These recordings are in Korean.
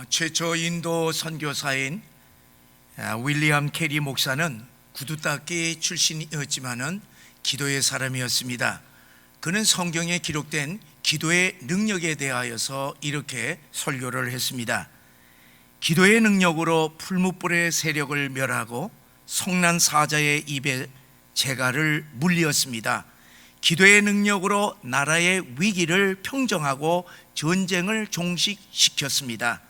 최초 인도 선교사인 윌리엄 캐리 목사는 구두닦이 출신이었지만은 기도의 사람이었습니다. 그는 성경에 기록된 기도의 능력에 대하여서 이렇게 설교를 했습니다. 기도의 능력으로 풀무불의 세력을 멸하고 성난 사자의 입에 재갈을 물리었습니다. 기도의 능력으로 나라의 위기를 평정하고 전쟁을 종식시켰습니다.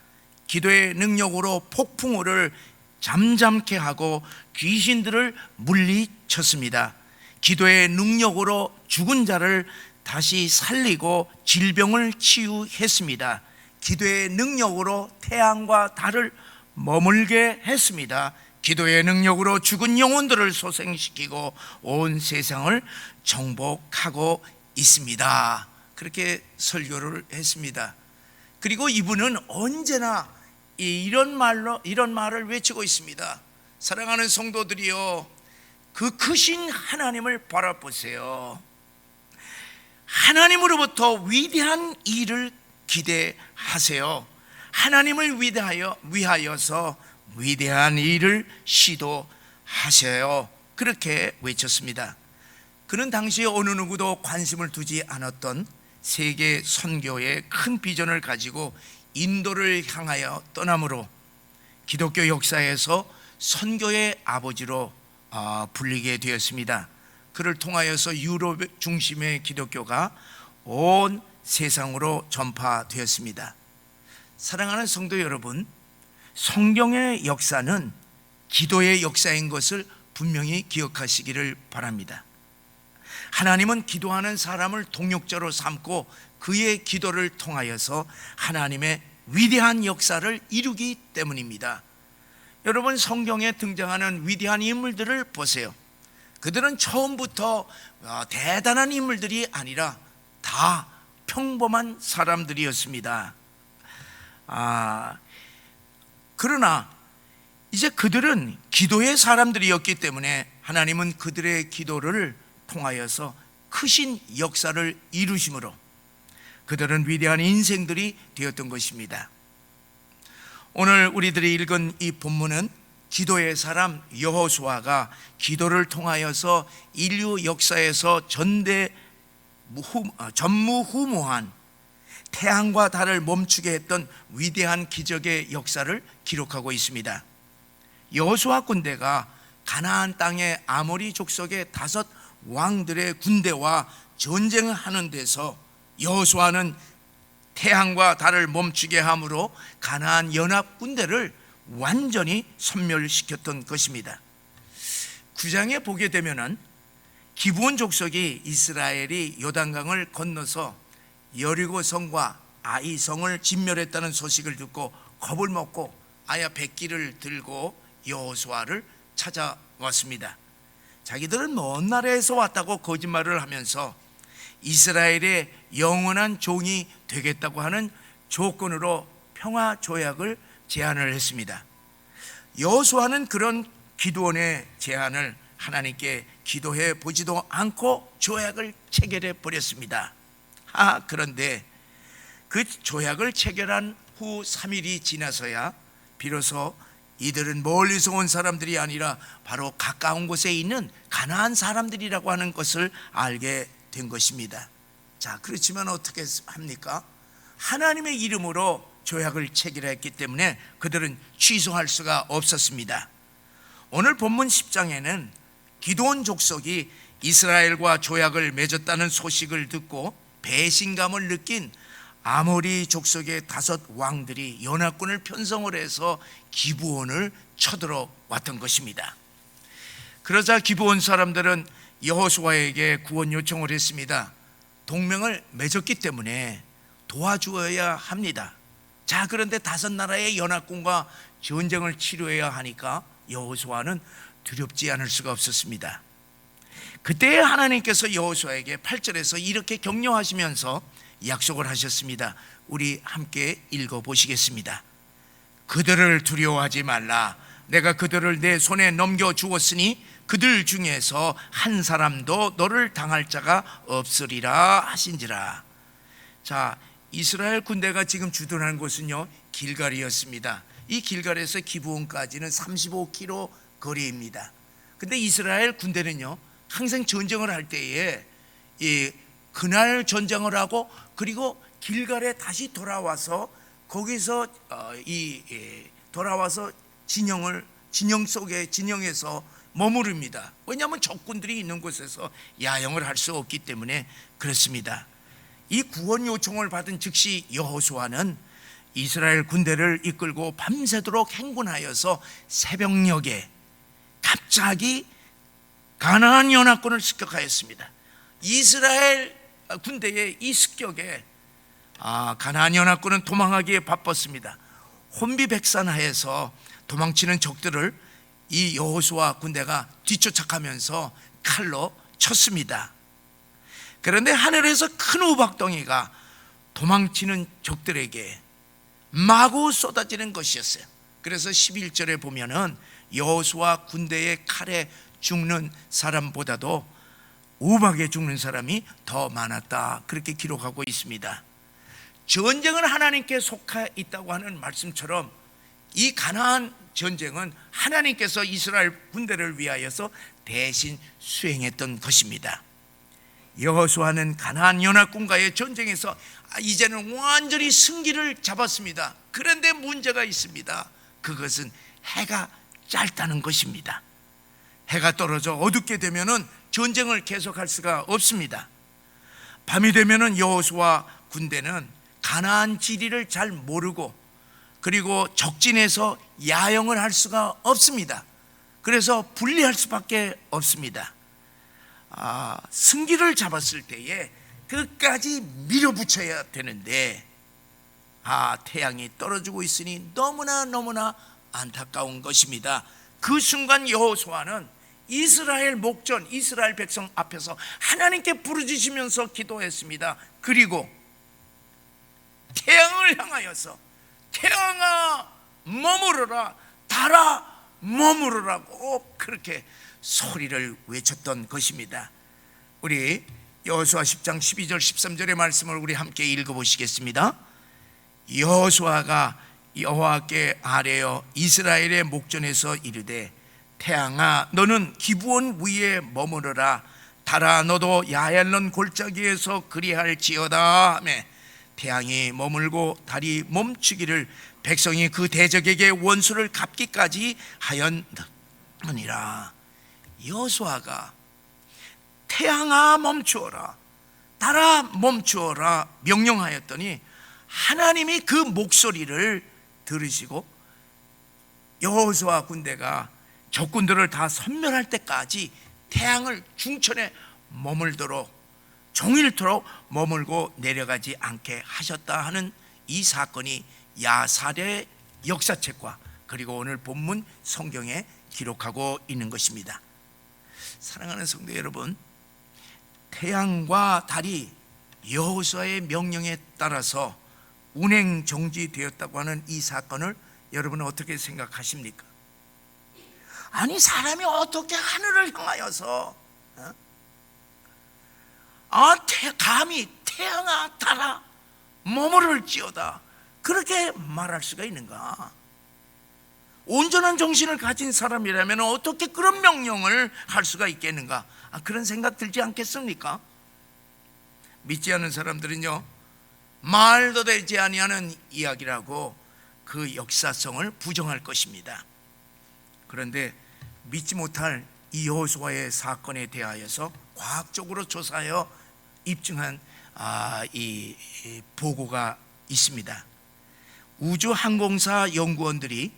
기도의 능력으로 폭풍우를 잠잠케 하고 귀신들을 물리쳤습니다. 기도의 능력으로 죽은 자를 다시 살리고 질병을 치유했습니다. 기도의 능력으로 태양과 달을 머물게 했습니다. 기도의 능력으로 죽은 영혼들을 소생시키고 온 세상을 정복하고 있습니다. 그렇게 설교를 했습니다. 그리고 이분은 언제나 이런 말을 외치고 있습니다. 사랑하는 성도들이여, 그 크신 하나님을 바라보세요. 하나님으로부터 위대한 일을 기대하세요. 하나님을 위하여서 위대한 일을 시도하세요. 그렇게 외쳤습니다. 그는 당시 어느 누구도 관심을 두지 않았던 세계 선교의 큰 비전을 가지고 인도를 향하여 떠나므로 기독교 역사에서 선교의 아버지로 불리게 되었습니다. 그를 통하여서 유럽 중심의 기독교가 온 세상으로 전파되었습니다. 사랑하는 성도 여러분, 성경의 역사는 기도의 역사인 것을 분명히 기억하시기를 바랍니다. 하나님은 기도하는 사람을 동역자로 삼고 그의 기도를 통하여서 하나님의 위대한 역사를 이루기 때문입니다. 여러분, 성경에 등장하는 위대한 인물들을 보세요. 그들은 처음부터 대단한 인물들이 아니라 다 평범한 사람들이었습니다. 그러나 이제 그들은 기도의 사람들이었기 때문에 하나님은 그들의 기도를 통하여서 크신 역사를 이루심으로 그들은 위대한 인생들이 되었던 것입니다. 오늘 우리들이 읽은 이 본문은 기도의 사람 여호수아가 기도를 통하여서 인류 역사에서 전무후무한 태양과 달을 멈추게 했던 위대한 기적의 역사를 기록하고 있습니다. 여호수아 군대가 가나안 땅의 아모리 족속의 5 왕들의 군대와 전쟁을 하는 데서 여호수아는 태양과 달을 멈추게 함으로 가나안 연합 군대를 완전히 섬멸시켰던 것입니다. 9장에 보게 되면은 기브온 족속이 이스라엘이 요단강을 건너서 여리고 성과 아이 성을 진멸했다는 소식을 듣고 겁을 먹고 아야 백기를 들고 여호수아를 찾아왔습니다. 자기들은 먼 나라에서 왔다고 거짓말을 하면서 이스라엘의 영원한 종이 되겠다고 하는 조건으로 평화 조약을 제안을 했습니다. 여호수아는 그런 기드온의 제안을 하나님께 기도해 보지도 않고 조약을 체결해 버렸습니다. 그런데 그 조약을 체결한 후 3일이 지나서야 비로소 이들은 멀리서 온 사람들이 아니라 바로 가까운 곳에 있는 가나안 사람들이라고 하는 것을 알게 된 것입니다. 자, 그렇지만 어떻게 합니까? 하나님의 이름으로 조약을 체결했기 때문에 그들은 취소할 수가 없었습니다. 오늘 본문 10장에는 기드온 족속이 이스라엘과 조약을 맺었다는 소식을 듣고 배신감을 느낀 아모리 족속의 5 왕들이 연합군을 편성을 해서 기브온을 쳐들어 왔던 것입니다. 그러자 기브온 사람들은 여호수아에게 구원 요청을 했습니다. 동맹을 맺었기 때문에 도와주어야 합니다. 자, 그런데 5 나라의 연합군과 전쟁을 치료해야 하니까 여호수아는 두렵지 않을 수가 없었습니다. 그때 하나님께서 여호수아에게 8절에서 이렇게 격려하시면서 약속을 하셨습니다. 우리 함께 읽어보시겠습니다. 그들을 두려워하지 말라. 내가 그들을 내 손에 넘겨주었으니 그들 중에서 한 사람도 너를 당할 자가 없으리라 하신지라. 자, 이스라엘 군대가 지금 주둔한 곳은요 길갈이었습니다. 이 길갈에서 기브온까지는 35km 거리입니다. 근데 이스라엘 군대는요 항상 전쟁을 할 때에 그날 전쟁을 하고 그리고 길갈에 다시 돌아와서 거기서 돌아와서 진영에서 머무릅니다. 왜냐하면 적군들이 있는 곳에서 야영을 할 수 없기 때문에 그렇습니다. 이 구원 요청을 받은 즉시 여호수아는 이스라엘 군대를 이끌고 밤새도록 행군하여서 새벽녘에 갑자기 가나안 연합군을 습격하였습니다. 이스라엘 군대의 이 습격에 가나안 연합군은 도망하기에 바빴습니다. 혼비백산하에서 도망치는 적들을 이 여호수아 군대가 뒤쫓아가면서 칼로 쳤습니다. 그런데 하늘에서 큰 우박덩이가 도망치는 적들에게 마구 쏟아지는 것이었어요. 그래서 11절에 보면은 여호수아 군대의 칼에 죽는 사람보다도 우박에 죽는 사람이 더 많았다, 그렇게 기록하고 있습니다. 전쟁은 하나님께 속해 있다고 하는 말씀처럼 이 가나안 전쟁은 하나님께서 이스라엘 군대를 위하여서 대신 수행했던 것입니다. 여호수아는 가나안 연합군과의 전쟁에서 이제는 완전히 승기를 잡았습니다. 그런데 문제가 있습니다. 그것은 해가 짧다는 것입니다. 해가 떨어져 어둡게 되면은 전쟁을 계속할 수가 없습니다. 밤이 되면은 여호수아 군대는 가나안 지리를 잘 모르고 그리고 적진에서 야영을 할 수가 없습니다. 그래서 분리할 수밖에 없습니다. 승기를 잡았을 때에 끝까지 밀어붙여야 되는데 태양이 떨어지고 있으니 너무나 안타까운 것입니다. 그 순간 여호수아는 이스라엘 목전, 이스라엘 백성 앞에서 하나님께 부르짖으면서 기도했습니다. 그리고 태양을 향하여서 태양아 머무르라, 달아 머무르라고 그렇게 소리를 외쳤던 것입니다. 우리 여호수아 10장 12절 13절의 말씀을 우리 함께 읽어보시겠습니다. 여호수아가 여호와께 아뢰어 이스라엘의 목전에서 이르되 태양아 너는 기브온 위에 머무르라, 달아 너도 야얄론 골짜기에서 그리할지어다 하며 태양이 머물고 달이 멈추기를 백성이 그 대적에게 원수를 갚기까지 하였느니라. 여호수아가 태양아 멈추어라, 달아 멈추어라 명령하였더니 하나님이 그 목소리를 들으시고 여호수아 군대가 적군들을 다 섬멸할 때까지 태양을 중천에 머물도록 종일토록 머물고 내려가지 않게 하셨다 하는 이 사건이 야살의 역사책과 그리고 오늘 본문 성경에 기록하고 있는 것입니다. 사랑하는 성도 여러분, 태양과 달이 여호수아의 명령에 따라서 운행 정지되었다고 하는 이 사건을 여러분은 어떻게 생각하십니까? 아니 사람이 어떻게 하늘을 향하여서 감히 태양아 달아 머무를지어다 그렇게 말할 수가 있는가? 온전한 정신을 가진 사람이라면 어떻게 그런 명령을 할 수가 있겠는가? 그런 생각 들지 않겠습니까? 믿지 않는 사람들은요 말도 되지 아니하는 이야기라고 그 역사성을 부정할 것입니다. 그런데 믿지 못할 이 여호수아의 사건에 대하여서 과학적으로 조사하여 입증한 이 보고가 있습니다. 우주항공사 연구원들이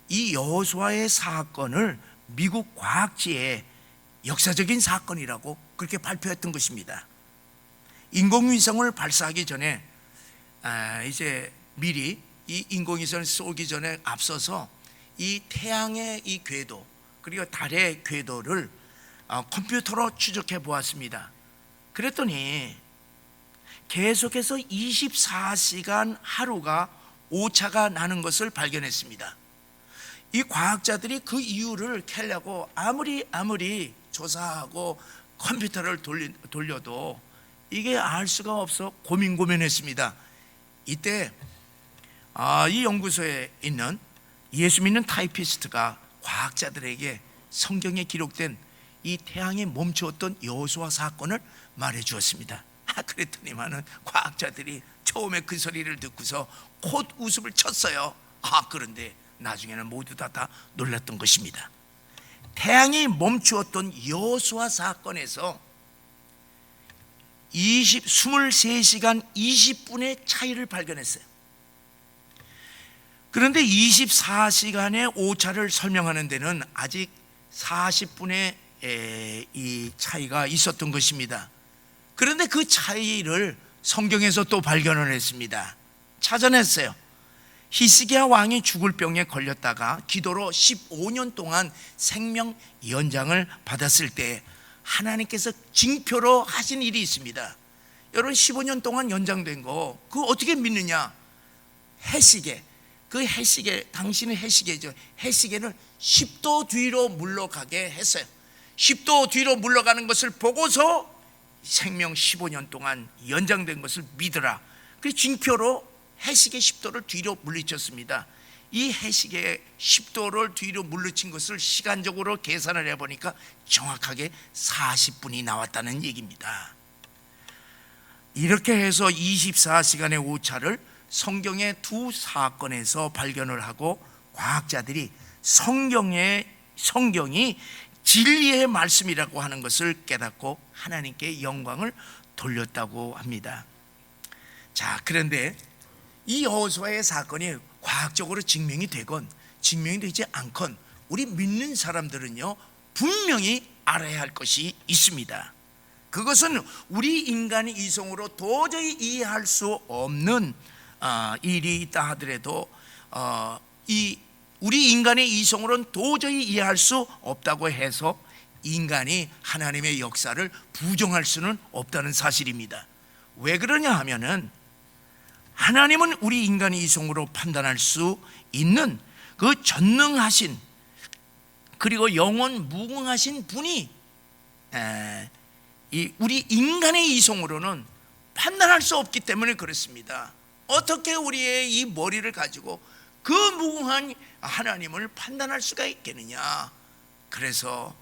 이 여호수아의 사건을 미국 과학지에 역사적인 사건이라고 그렇게 발표했던 것입니다. 인공위성을 발사하기 전에 이제 미리 이 인공위성을 쏘기 전에 앞서서 이 태양의 이 궤도 그리고 달의 궤도를 컴퓨터로 추적해 보았습니다. 그랬더니 계속해서 24시간 하루가 오차가 나는 것을 발견했습니다. 이 과학자들이 그 이유를 캐려고 아무리 조사하고 컴퓨터를 돌려도 이게 알 수가 없어 고민했습니다. 이때 이 연구소에 있는 예수 믿는 타이피스트가 과학자들에게 성경에 기록된 이 태양이 멈추었던 여호수아 사건을 말해 주었습니다. 그랬더니만은 과학자들이 처음에 그 소리를 듣고서 콧 웃음을 쳤어요. 그런데 나중에는 모두 다 놀랐던 것입니다. 태양이 멈추었던 여호수아 사건에서 23시간 20분의 차이를 발견했어요. 그런데 24시간의 오차를 설명하는 데는 아직 40분의 이 차이가 있었던 것입니다. 그런데 그 차이를 성경에서 또 발견을 했습니다. 찾아냈어요. 히스기야 왕이 죽을 병에 걸렸다가 기도로 15년 동안 생명 연장을 받았을 때 하나님께서 징표로 하신 일이 있습니다. 여러분, 15년 동안 연장된 거 그거 어떻게 믿느냐? 해시계, 그 해시계, 당신의 해시계죠. 해시계를 10도 뒤로 물러가게 했어요. 10도 뒤로 물러가는 것을 보고서 생명 15년 동안 연장된 것을 믿으라. 그 징표로 해시계 10도를 뒤로 물리쳤습니다. 이 해시계 10도를 뒤로 물리친 것을 시간적으로 계산을 해보니까 정확하게 40분이 나왔다는 얘기입니다. 이렇게 해서 24시간의 오차를 성경의 두 사건에서 발견을 하고 과학자들이 성경이 진리의 말씀이라고 하는 것을 깨닫고 하나님께 영광을 돌렸다고 합니다. 자, 그런데 이 여호수아의 사건이 과학적으로 증명이 되건 증명이 되지 않건 우리 믿는 사람들은요 분명히 알아야 할 것이 있습니다. 그것은 우리 인간의 이성으로 도저히 이해할 수 없는 일이 있다 하더라도 우리 인간의 이성으로는 도저히 이해할 수 없다고 해서 인간이 하나님의 역사를 부정할 수는 없다는 사실입니다. 왜 그러냐 하면은 하나님은 우리 인간의 이성으로 판단할 수 있는 그 전능하신 그리고 영원 무궁하신 분이 우리 인간의 이성으로는 판단할 수 없기 때문에 그렇습니다. 어떻게 우리의 이 머리를 가지고 그 무궁한 하나님을 판단할 수가 있겠느냐? 그래서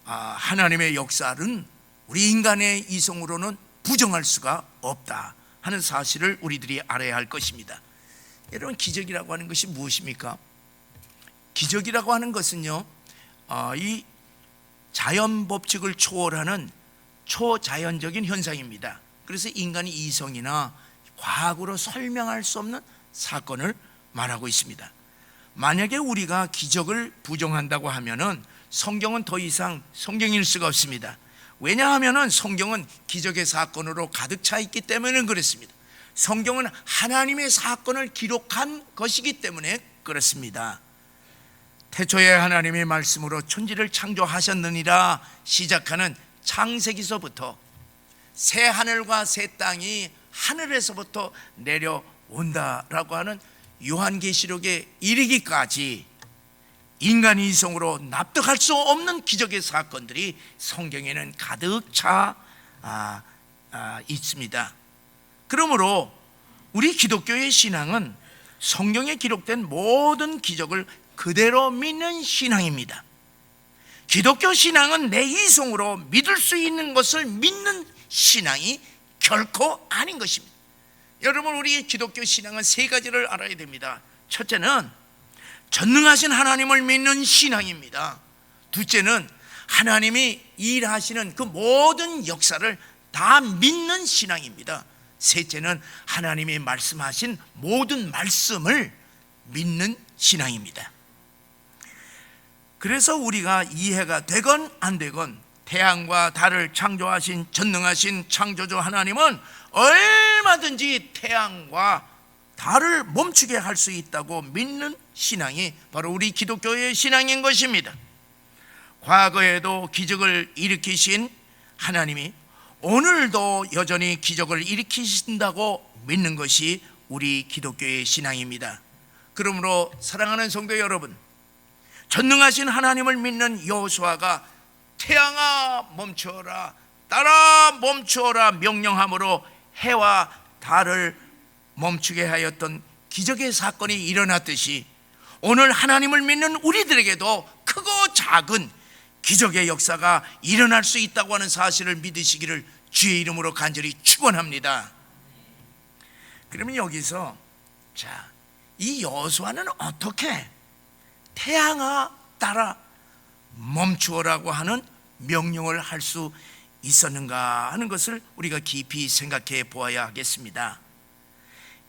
하나님의 역사는 우리 인간의 이성으로는 부정할 수가 없다 하는 사실을 우리들이 알아야 할 것입니다. 여러분, 기적이라고 하는 것이 무엇입니까? 기적이라고 하는 것은요 이 자연 법칙을 초월하는 초자연적인 현상입니다. 그래서 인간의 이성이나 과학으로 설명할 수 없는 사건을 말하고 있습니다. 만약에 우리가 기적을 부정한다고 하면은 성경은 더 이상 성경일 수가 없습니다. 왜냐하면은 성경은 기적의 사건으로 가득 차 있기 때문에 그렇습니다. 성경은 하나님의 사건을 기록한 것이기 때문에 그렇습니다. 태초에 하나님의 말씀으로 천지를 창조하셨느니라 시작하는 창세기서부터 새 하늘과 새 땅이 하늘에서부터 내려온다라고 하는 요한계시록에 이르기까지 인간의 이성으로 납득할 수 없는 기적의 사건들이 성경에는 가득 차 있습니다. 그러므로 우리 기독교의 신앙은 성경에 기록된 모든 기적을 그대로 믿는 신앙입니다. 기독교 신앙은 내 이성으로 믿을 수 있는 것을 믿는 신앙이 결코 아닌 것입니다. 여러분, 우리 기독교 신앙은 세 가지를 알아야 됩니다. 첫째는 전능하신 하나님을 믿는 신앙입니다. 둘째는 하나님이 일하시는 그 모든 역사를 다 믿는 신앙입니다. 셋째는 하나님이 말씀하신 모든 말씀을 믿는 신앙입니다. 그래서 우리가 이해가 되건 안 되건 태양과 달을 창조하신 전능하신 창조주 하나님은 얼마든지 태양과 달을 멈추게 할 수 있다고 믿는 신앙이 바로 우리 기독교의 신앙인 것입니다. 과거에도 기적을 일으키신 하나님이 오늘도 여전히 기적을 일으키신다고 믿는 것이 우리 기독교의 신앙입니다. 그러므로 사랑하는 성도 여러분, 전능하신 하나님을 믿는 여호수아가 태양아 멈추어라, 달아 멈추어라 명령함으로 해와 달을 멈추게 하였던 기적의 사건이 일어났듯이 오늘 하나님을 믿는 우리들에게도 크고 작은 기적의 역사가 일어날 수 있다고 하는 사실을 믿으시기를 주의 이름으로 간절히 축원합니다. 그러면 여기서 이 여호수아는 어떻게 태양아 따라 멈추어라고 하는 명령을 할 수 있었는가 하는 것을 우리가 깊이 생각해 보아야 하겠습니다.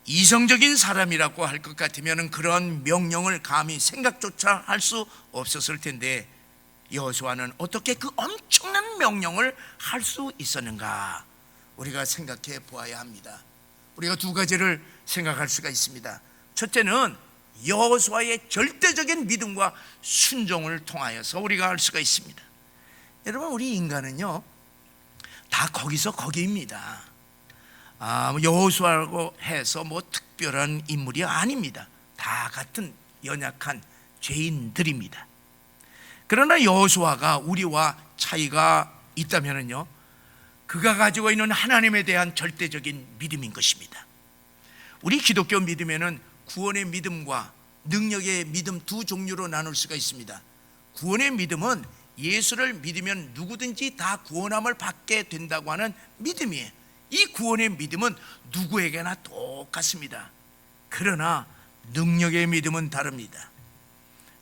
이성적인 사람이라고 할 것 같으면 그런 명령을 감히 생각조차 할 수 없었을 텐데 여호수아는 어떻게 그 엄청난 명령을 할 수 있었는가 우리가 생각해 보아야 합니다. 우리가 두 가지를 생각할 수가 있습니다. 첫째는 여호수아의 절대적인 믿음과 순종을 통하여서 우리가 알 수가 있습니다. 여러분, 우리 인간은요 다 거기서 거기입니다. 여호수아라고 해서 뭐 특별한 인물이 아닙니다. 다 같은 연약한 죄인들입니다. 그러나 여호수아가 우리와 차이가 있다면요, 그가 가지고 있는 하나님에 대한 절대적인 믿음인 것입니다. 우리 기독교 믿음에는 구원의 믿음과 능력의 믿음 두 종류로 나눌 수가 있습니다. 구원의 믿음은 예수를 믿으면 누구든지 다 구원함을 받게 된다고 하는 믿음이에요. 이 구원의 믿음은 누구에게나 똑같습니다. 그러나 능력의 믿음은 다릅니다.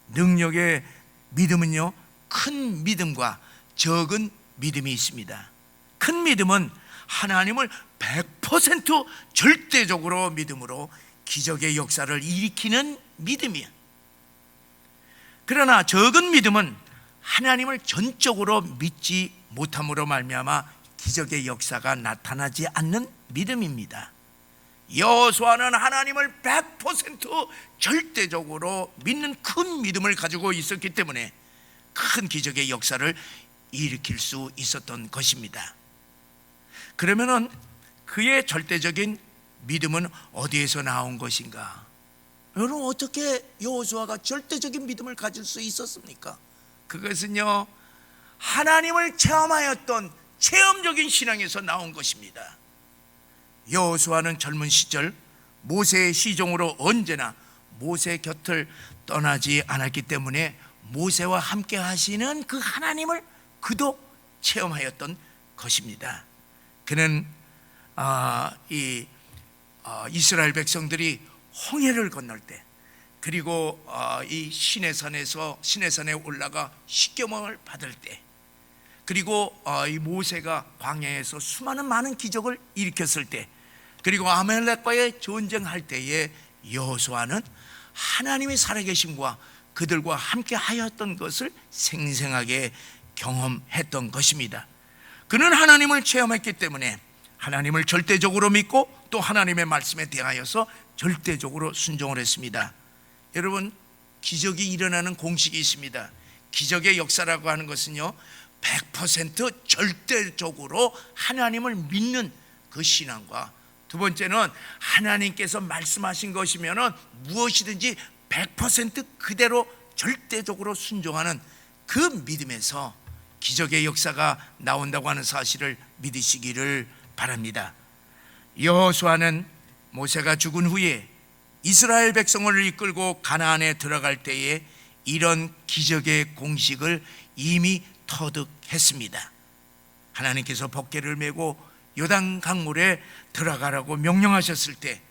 능력의 믿음은요, 큰 믿음과 적은 믿음이 있습니다. 큰 믿음은 하나님을 100% 절대적으로 믿음으로 기적의 역사를 일으키는 믿음이에요. 그러나 적은 믿음은 하나님을 전적으로 믿지 못함으로 말미암아 기적의 역사가 나타나지 않는 믿음입니다. 여호수아는 하나님을 100% 절대적으로 믿는 큰 믿음을 가지고 있었기 때문에 큰 기적의 역사를 일으킬 수 있었던 것입니다. 그러면은 그의 절대적인 믿음은 어디에서 나온 것인가? 여러분, 어떻게 여호수아가 절대적인 믿음을 가질 수 있었습니까? 그것은요, 하나님을 체험하였던 체험적인 신앙에서 나온 것입니다. 여호수아는 젊은 시절 모세의 시종으로 언제나 모세 곁을 떠나지 않았기 때문에 모세와 함께 하시는 그 하나님을 그도 체험하였던 것입니다. 그는 이스라엘 백성들이 홍해를 건널 때, 그리고 이 시내산에 올라가 십계명을 받을 때, 그리고 이 모세가 광야에서 수많은 많은 기적을 일으켰을 때, 그리고 아말렉과의 전쟁할 때에 여호수아는 하나님의 살아계심과 그들과 함께 하였던 것을 생생하게 경험했던 것입니다. 그는 하나님을 체험했기 때문에 하나님을 절대적으로 믿고 또 하나님의 말씀에 대하여서 절대적으로 순종을 했습니다. 여러분, 기적이 일어나는 공식이 있습니다. 기적의 역사라고 하는 것은요, 100% 절대적으로 하나님을 믿는 그 신앙과, 두 번째는 하나님께서 말씀하신 것이면 무엇이든지 100% 그대로 절대적으로 순종하는 그 믿음에서 기적의 역사가 나온다고 하는 사실을 믿으시기를 바랍니다. 여호수아는 모세가 죽은 후에 이스라엘 백성을 이끌고 가나안에 들어갈 때에 이런 기적의 공식을 이미 터득했습니다. 하나님께서 법궤를 메고 요단 강물에 들어가라고 명령하셨을 때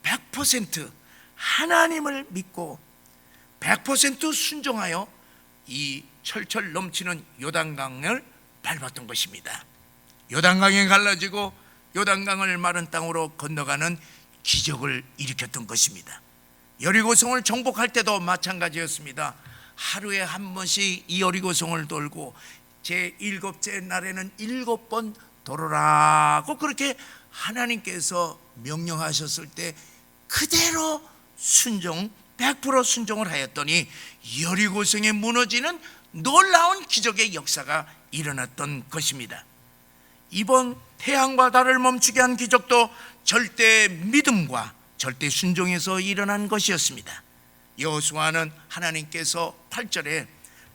100% 하나님을 믿고 100% 순종하여 이 철철 넘치는 요단강을 밟았던 것입니다. 요단강이 갈라지고 요단강을 마른 땅으로 건너가는 기적을 일으켰던 것입니다. 여리고성을 정복할 때도 마찬가지였습니다. 하루에 한 번씩 이 여리고성을 돌고 제7째 날에는 7번 돌으라고 그렇게 하나님께서 명령하셨을 때 그대로 100% 순종을 하였더니 여리고성에 무너지는 놀라운 기적의 역사가 일어났던 것입니다. 이번 태양과 달을 멈추게 한 기적도 절대 믿음과 절대 순종에서 일어난 것이었습니다. 여호수아는 하나님께서 8절에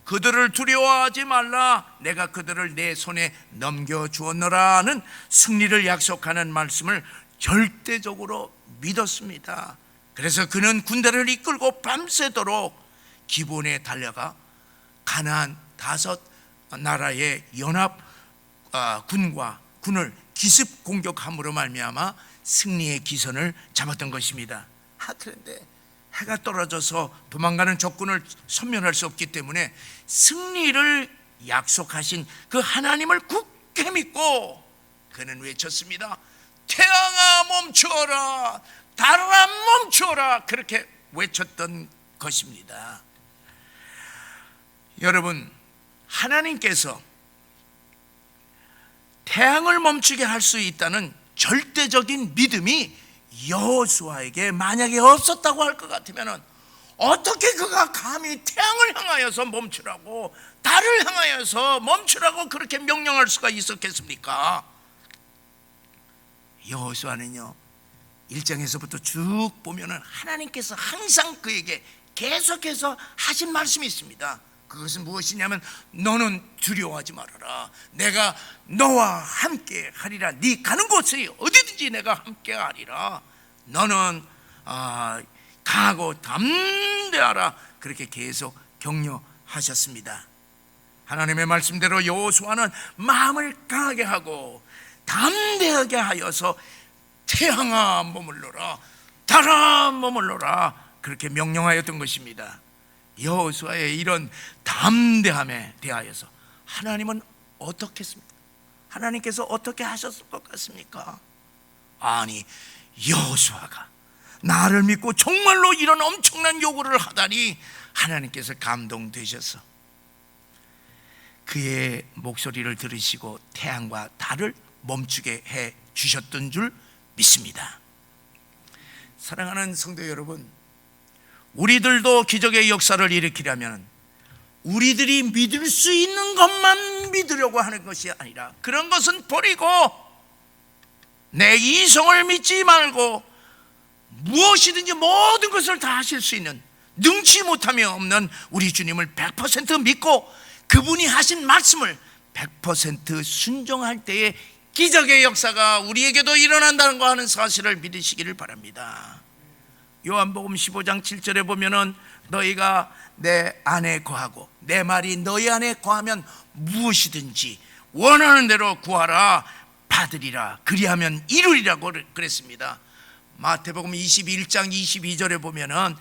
그들을 두려워하지 말라, 내가 그들을 내 손에 넘겨주었노라는 승리를 약속하는 말씀을 절대적으로 믿었습니다. 그래서 그는 군대를 이끌고 밤새도록 기본에 달려가 가나안 5나라의 연합 군을 기습 공격함으로 말미암아 승리의 기선을 잡았던 것입니다. 그런데 해가 떨어져서 도망가는 적군을 섬멸할 수 없기 때문에 승리를 약속하신 그 하나님을 굳게 믿고 그는 외쳤습니다. 태양아 멈추어라, 달아 멈추어라, 그렇게 외쳤던 것입니다. 여러분, 하나님께서 태양을 멈추게 할 수 있다는 절대적인 믿음이 여호수아에게 만약에 없었다고 할 것 같으면 어떻게 그가 감히 태양을 향하여서 멈추라고, 달을 향하여서 멈추라고 그렇게 명령할 수가 있었겠습니까? 여호수아는요, 1장에서부터 쭉 보면은 하나님께서 항상 그에게 계속해서 하신 말씀이 있습니다. 그것은 무엇이냐면, 너는 두려워하지 말아라. 내가 너와 함께 하리라. 네 가는 곳에 어디든지 내가 함께 하리라. 너는 강하고 담대하라. 그렇게 계속 격려하셨습니다. 하나님의 말씀대로 여호수아는 마음을 강하게 하고 담대하게 하여서 태양아 머물러라, 달아 머물러라, 그렇게 명령하였던 것입니다. 여호수아의 이런 담대함에 대하여서 하나님은 어떻게 했습니까? 하나님께서 어떻게 하셨을 것 같습니까? 아니, 여호수아가 나를 믿고 정말로 이런 엄청난 요구를 하다니 하나님께서 감동되셔서 그의 목소리를 들으시고 태양과 달을 멈추게 해 주셨던 줄 믿습니다. 사랑하는 성도 여러분, 우리들도 기적의 역사를 일으키려면 우리들이 믿을 수 있는 것만 믿으려고 하는 것이 아니라, 그런 것은 버리고 내 이성을 믿지 말고 무엇이든지 모든 것을 다 하실 수 있는, 능치 못함이 없는 우리 주님을 100% 믿고 그분이 하신 말씀을 100% 순종할 때에 기적의 역사가 우리에게도 일어난다는 거 하는 사실을 믿으시기를 바랍니다. 요한복음 15장 7절에 보면은 너희가 내 안에 거하고 내 말이 너희 안에 거하면 무엇이든지 원하는 대로 구하라 받으리라, 그리하면 이루리라고 그랬습니다. 마태복음 21장 22절에 보면은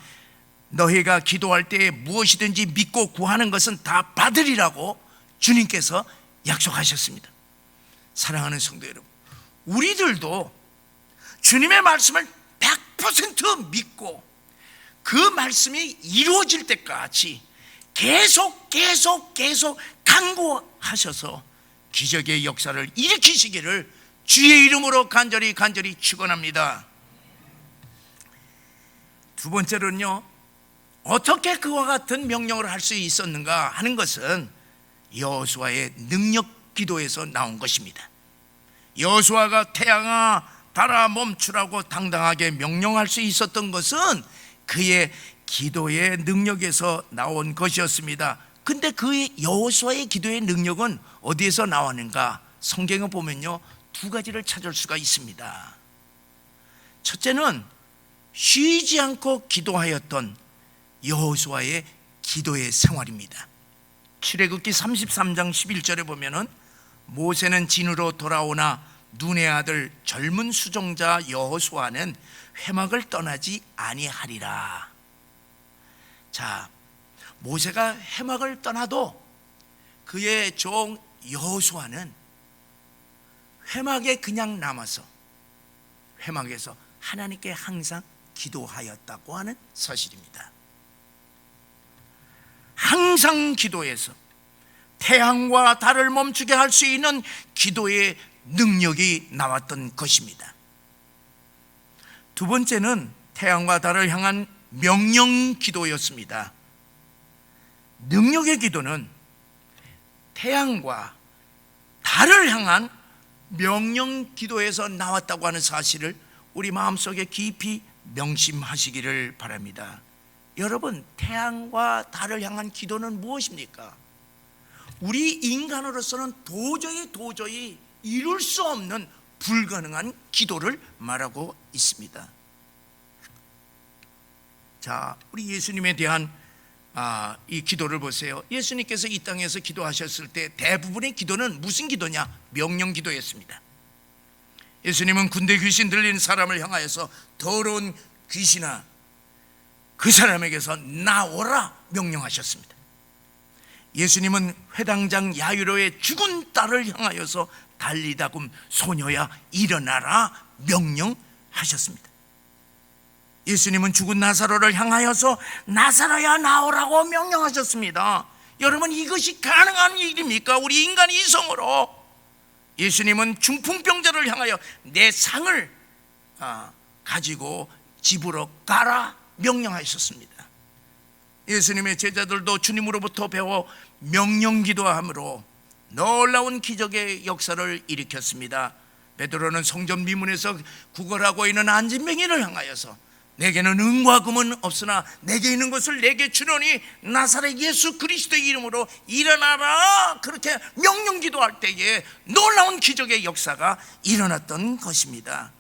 너희가 기도할 때 무엇이든지 믿고 구하는 것은 다 받으리라고 주님께서 약속하셨습니다. 사랑하는 성도 여러분, 우리들도 주님의 말씀을 100% 믿고 그 말씀이 이루어질 때까지 계속 간구하셔서 기적의 역사를 일으키시기를 주의 이름으로 간절히 축원합니다. 두 번째로는요, 어떻게 그와 같은 명령을 할 수 있었는가 하는 것은 여호수아의 능력 기도에서 나온 것입니다. 여호수아가 태양아 달아 멈추라고 당당하게 명령할 수 있었던 것은 그의 기도의 능력에서 나온 것이었습니다. 근데 그 여호수아의 기도의 능력은 어디에서 나왔는가? 성경에 보면요, 두 가지를 찾을 수가 있습니다. 첫째는 쉬지 않고 기도하였던 여호수아의 기도의 생활입니다. 출애굽기 33장 11절에 보면은 모세는 진으로 돌아오나 눈의 아들 젊은 수종자 여호수아는 회막을 떠나지 아니하리라. 자, 모세가 회막을 떠나도 그의 종 여호수아는 회막에 그냥 남아서 회막에서 하나님께 항상 기도하였다고 하는 사실입니다. 항상 기도해서 태양과 달을 멈추게 할 수 있는 기도의 능력이 나왔던 것입니다. 두 번째는 태양과 달을 향한 명령 기도였습니다. 능력의 기도는 태양과 달을 향한 명령 기도에서 나왔다고 하는 사실을 우리 마음속에 깊이 명심하시기를 바랍니다. 여러분, 태양과 달을 향한 기도는 무엇입니까? 우리 인간으로서는 도저히 이룰 수 없는 불가능한 기도를 말하고 있습니다. 자, 우리 예수님에 대한 이 기도를 보세요. 예수님께서 이 땅에서 기도하셨을 때 대부분의 기도는 무슨 기도냐? 명령 기도였습니다. 예수님은 군대 귀신 들린 사람을 향하여서 더러운 귀신아, 그 사람에게서 나오라 명령하셨습니다. 예수님은 회당장 야이로의 죽은 딸을 향하여서 달리다금 소녀야 일어나라 명령하셨습니다. 예수님은 죽은 나사로를 향하여서 나사로야 나오라고 명령하셨습니다. 여러분, 이것이 가능한 일입니까? 우리 인간의 이성으로. 예수님은 중풍병자를 향하여 내 상을 가지고 집으로 가라 명령하셨습니다. 예수님의 제자들도 주님으로부터 배워 명령 기도함으로 놀라운 기적의 역사를 일으켰습니다. 베드로는 성전 미문에서 구걸하고 있는 안진뱅이를 향하여서 내게는 은과 금은 없으나 내게 있는 것을 내게 주노니 나사렛 예수 그리스도의 이름으로 일어나라, 그렇게 명령 기도할 때에 놀라운 기적의 역사가 일어났던 것입니다.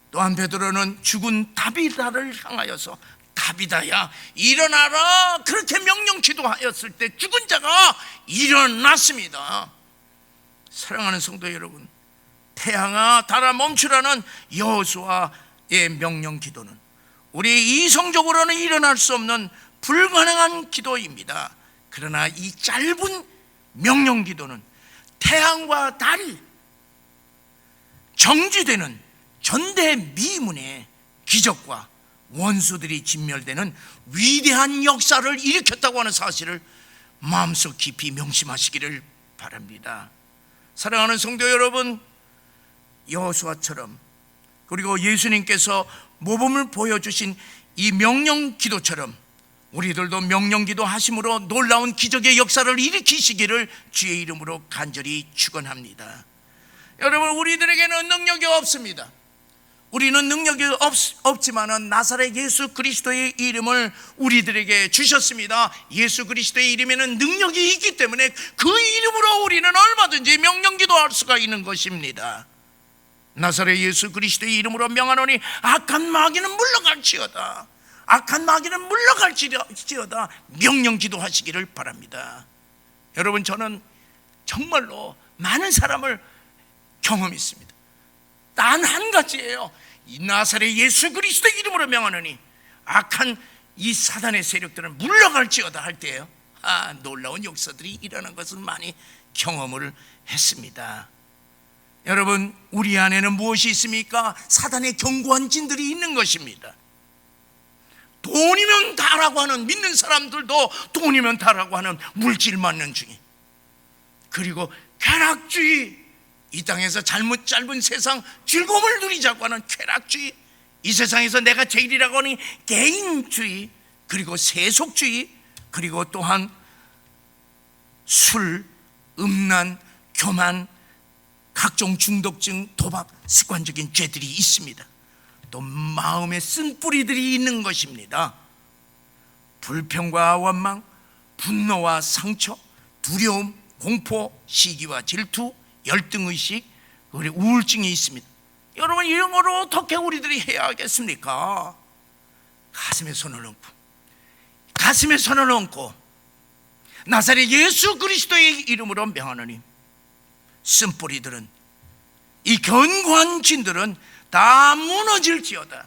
또한 베드로는 죽은 다비다를 향하여서 다비다야 일어나라, 그렇게 명령 기도하였을 때 죽은 자가 일어났습니다. 사랑하는 성도 여러분, 태양아 달아 멈추라는 여호수아의 명령 기도는 우리 이성적으로는 일어날 수 없는 불가능한 기도입니다. 그러나 이 짧은 명령 기도는 태양과 달이 정지되는 전대미문의 기적과 원수들이 진멸되는 위대한 역사를 일으켰다고 하는 사실을 마음속 깊이 명심하시기를 바랍니다. 사랑하는 성도 여러분, 여호수아처럼 그리고 예수님께서 모범을 보여주신 이 명령 기도처럼 우리들도 명령 기도 하심으로 놀라운 기적의 역사를 일으키시기를 주의 이름으로 간절히 축원합니다. 여러분, 우리들에게는 능력이 없습니다. 우리는 능력이 없지만은 나사렛 예수 그리스도의 이름을 우리들에게 주셨습니다. 예수 그리스도의 이름에는 능력이 있기 때문에 그 이름으로 우리는 얼마든지 명령 기도할 수가 있는 것입니다. 나사렛 예수 그리스도의 이름으로 명하노니 악한 마귀는 물러갈지어다, 악한 마귀는 물러갈지어다 명령 기도하시기를 바랍니다. 여러분, 저는 정말로 많은 사람을 경험했습니다. 단 한 가지예요. 이 나사렛 예수 그리스도의 이름으로 명하노니 악한 이 사단의 세력들은 물러갈지어다 할 때예요. 놀라운 역사들이 일어난 것을 많이 경험을 했습니다. 여러분, 우리 안에는 무엇이 있습니까? 사단의 견고한 진들이 있는 것입니다. 돈이면 다라고 하는, 믿는 사람들도 돈이면 다라고 하는 물질 맞는 중에, 그리고 쾌락주의, 이 땅에서 짧은 세상 즐거움을 누리자고 하는 쾌락주의, 이 세상에서 내가 제일이라고 하는 개인주의, 그리고 세속주의, 그리고 또한 술, 음란, 교만, 각종 중독증, 도박, 습관적인 죄들이 있습니다. 또 마음에 쓴뿌리들이 있는 것입니다. 불평과 원망, 분노와 상처, 두려움, 공포, 시기와 질투, 열등의식, 그리고 우울증이 있습니다. 여러분, 이런 걸 어떻게 우리들이 해야 하겠습니까? 가슴에 손을 얹고 나사렛 예수 그리스도의 이름으로 명하노니 쓴뿌리들은, 이 견고한 진들은 다 무너질지어다.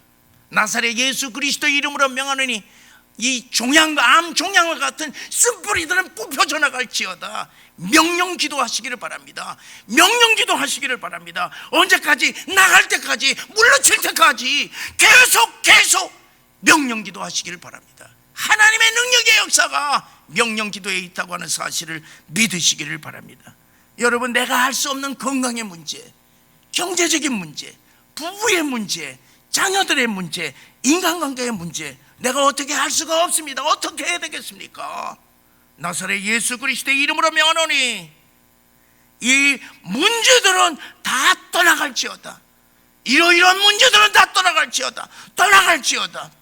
나사렛 예수 그리스도의 이름으로 명하노니 이 암 종양과 같은 쓴뿌리들은 뽑혀져 나갈지어다. 명령 기도하시기를 바랍니다. 명령 기도하시기를 바랍니다. 언제까지? 나갈 때까지, 물러칠 때까지 계속 명령 기도하시기를 바랍니다. 하나님의 능력의 역사가 명령 기도에 있다고 하는 사실을 믿으시기를 바랍니다. 여러분, 내가 할 수 없는 건강의 문제, 경제적인 문제, 부부의 문제, 자녀들의 문제, 인간관계의 문제, 내가 어떻게 할 수가 없습니다. 어떻게 해야 되겠습니까? 나사렛 예수 그리스도의 이름으로 명하노니 이 문제들은 다 떠나갈지어다. 이러이러한 문제들은 다 떠나갈지어다.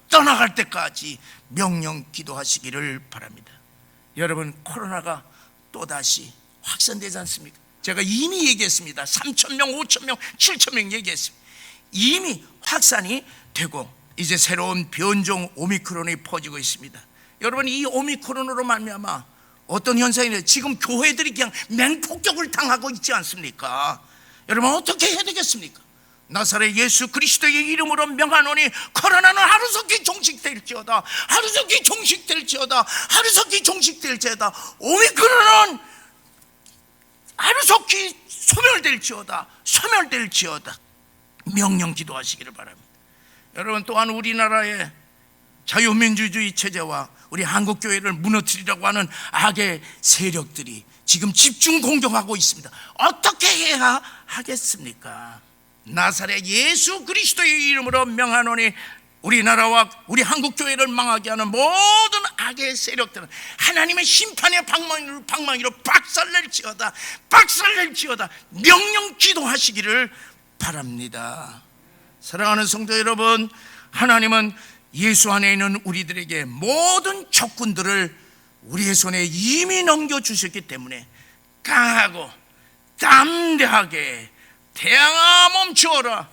떠나갈 때까지 명령 기도하시기를 바랍니다. 여러분, 코로나가 또다시 확산되지 않습니까? 제가 이미 얘기했습니다. 3,000명, 5,000명, 7,000명 얘기했습니다. 이미 확산이 되고 이제 새로운 변종 오미크론이 퍼지고 있습니다. 여러분, 이 오미크론으로 말미암아 어떤 현상이냐, 지금 교회들이 그냥 맹폭격을 당하고 있지 않습니까? 여러분, 어떻게 해야 되겠습니까? 나사렛 예수 그리스도의 이름으로 명하노니 코로나는 하루속히 종식될지어다, 하루속히 종식될지어다, 하루속히 종식될지어다. 오미크론은 하루속히 소멸될지어다, 소멸될지어다. 명령 기도하시기를 바랍니다. 여러분, 또한 우리나라의 자유민주주의 체제와 우리 한국교회를 무너뜨리려고 하는 악의 세력들이 지금 집중 공격하고 있습니다. 어떻게 해야 하겠습니까? 나사렛 예수 그리스도의 이름으로 명하노니 우리나라와 우리 한국교회를 망하게 하는 모든 악의 세력들은 하나님의 심판의 방망이로 박살낼지어다, 박살낼지어다. 명령 기도하시기를 바랍니다. 사랑하는 성도 여러분, 하나님은 예수 안에 있는 우리들에게 모든 적군들을 우리의 손에 이미 넘겨주셨기 때문에 강하고 담대하게 태양아 멈추어라,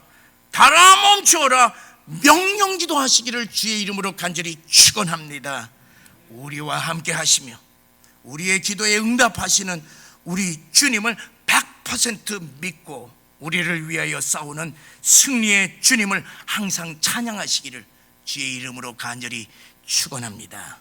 달아 멈추어라 명령기도 하시기를 주의 이름으로 간절히 축원합니다. 우리와 함께 하시며 우리의 기도에 응답하시는 우리 주님을 100% 믿고 우리를 위하여 싸우는 승리의 주님을 항상 찬양하시기를 주의 이름으로 간절히 축원합니다.